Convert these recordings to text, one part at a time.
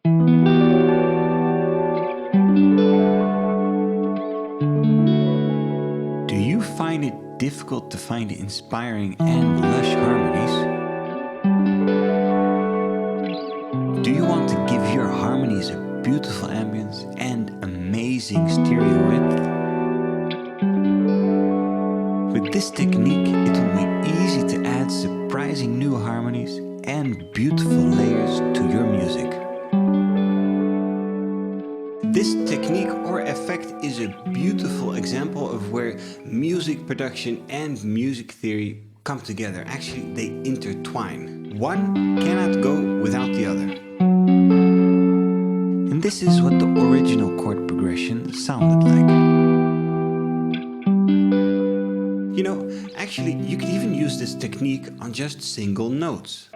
Do you find it difficult to find inspiring and lush harmonies? Do you want to give your harmonies a beautiful ambience and amazing stereo width? With this technique, it will be easy to add surprising new harmonies and beautiful layers to your music. This technique or effect is a beautiful example of where music production and music theory come together. Actually, they intertwine. One cannot go without the other. And this is what the original chord progression sounded like. You know, actually, you could even use this technique on just single notes.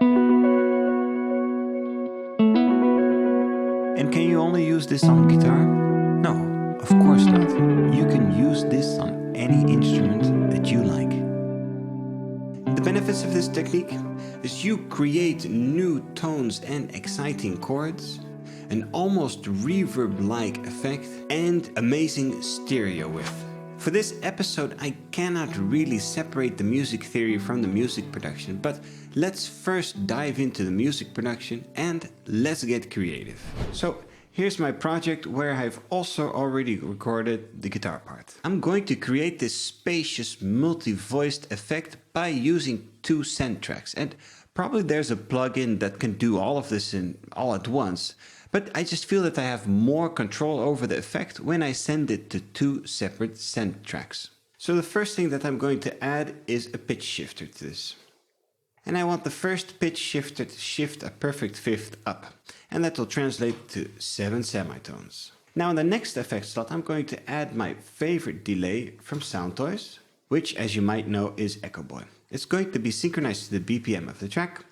And can you only use this on guitar? No, of course not. You can use this on any instrument that you like. The benefits of this technique is you create new tones and exciting chords, an almost reverb-like effect, and amazing stereo width. For this episode, I cannot really separate the music theory from the music production, but let's first dive into the music production and let's get creative. So here's my project where I've also already recorded the guitar part. I'm going to create this spacious multi-voiced effect by using two send tracks, and probably there's a plugin that can do all of this all at once. But I just feel that I have more control over the effect when I send it to two separate send tracks. So the first thing that I'm going to add is a pitch shifter to this. And I want the first pitch shifter to shift a perfect fifth up. And that will translate to 7 semitones. Now in the next effect slot, I'm going to add my favorite delay from Soundtoys, which, as you might know, is Echo Boy. It's going to be synchronized to the BPM of the track.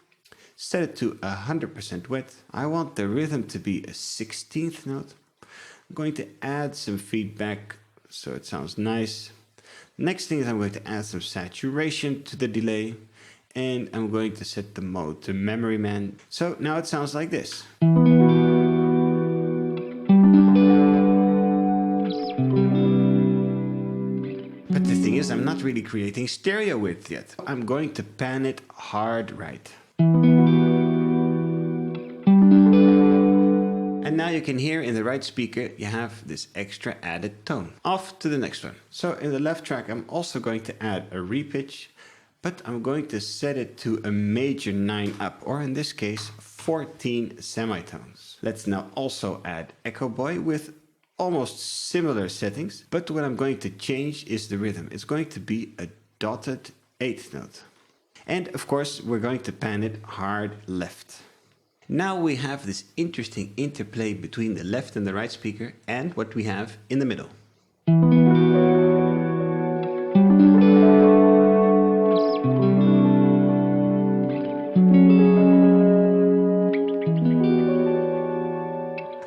Set it to 100% width. I want the rhythm to be a 16th note. I'm going to add some feedback so it sounds nice. Next thing is I'm going to add some saturation to the delay, and I'm going to set the mode to Memory Man. So now it sounds like this. But the thing is, I'm not really creating stereo width yet. I'm going to pan it hard right. And now you can hear in the right speaker, you have this extra added tone. Off to the next one. So in the left track, I'm also going to add a repitch, but I'm going to set it to a major 9 up, or in this case, 14 semitones. Let's now also add Echo Boy with almost similar settings, but what I'm going to change is the rhythm. It's going to be a dotted 8th note. And of course, we're going to pan it hard left. Now we have this interesting interplay between the left and the right speaker and what we have in the middle.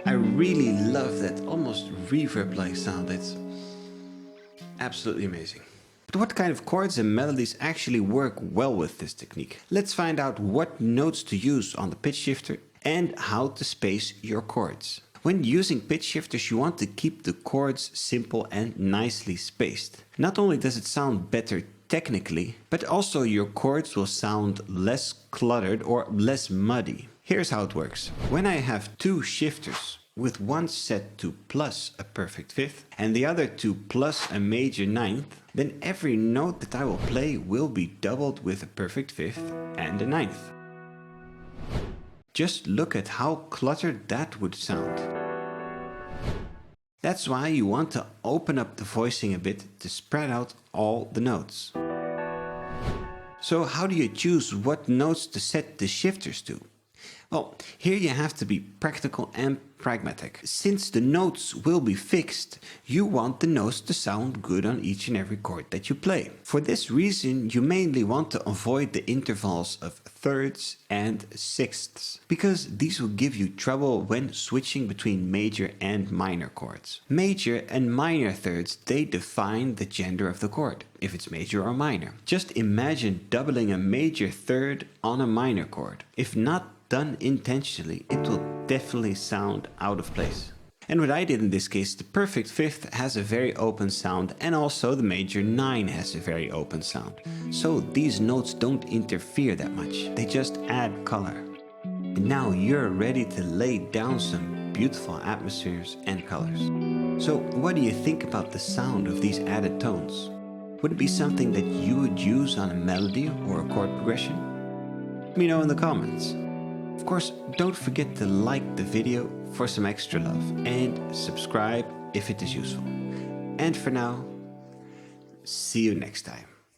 I really love that almost reverb-like sound. It's absolutely amazing. But what kind of chords and melodies actually work well with this technique? Let's find out what notes to use on the pitch shifter and how to space your chords. When using pitch shifters, you want to keep the chords simple and nicely spaced. Not only does it sound better technically, but also your chords will sound less cluttered or less muddy. Here's how it works. When I have two shifters, with one set to plus a perfect fifth and the other to plus a major ninth, then every note that I will play will be doubled with a perfect fifth and a ninth. Just look at how cluttered that would sound. That's why you want to open up the voicing a bit to spread out all the notes. So how do you choose what notes to set the shifters to? Well, here you have to be practical and pragmatic. Since the notes will be fixed, you want the notes to sound good on each and every chord that you play. For this reason, you mainly want to avoid the intervals of thirds and sixths, because these will give you trouble when switching between major and minor chords. Major and minor thirds, they define the gender of the chord, if it's major or minor. Just imagine doubling a major third on a minor chord. If not done intentionally, it will definitely sound out of place. And what I did in this case, the perfect fifth has a very open sound, and also the major 9 has a very open sound. So these notes don't interfere that much, they just add color. And now you're ready to lay down some beautiful atmospheres and colors. So what do you think about the sound of these added tones? Would it be something that you would use on a melody or a chord progression? Let me know in the comments. Of course, don't forget to like the video for some extra love and subscribe if it is useful. And for now, see you next time.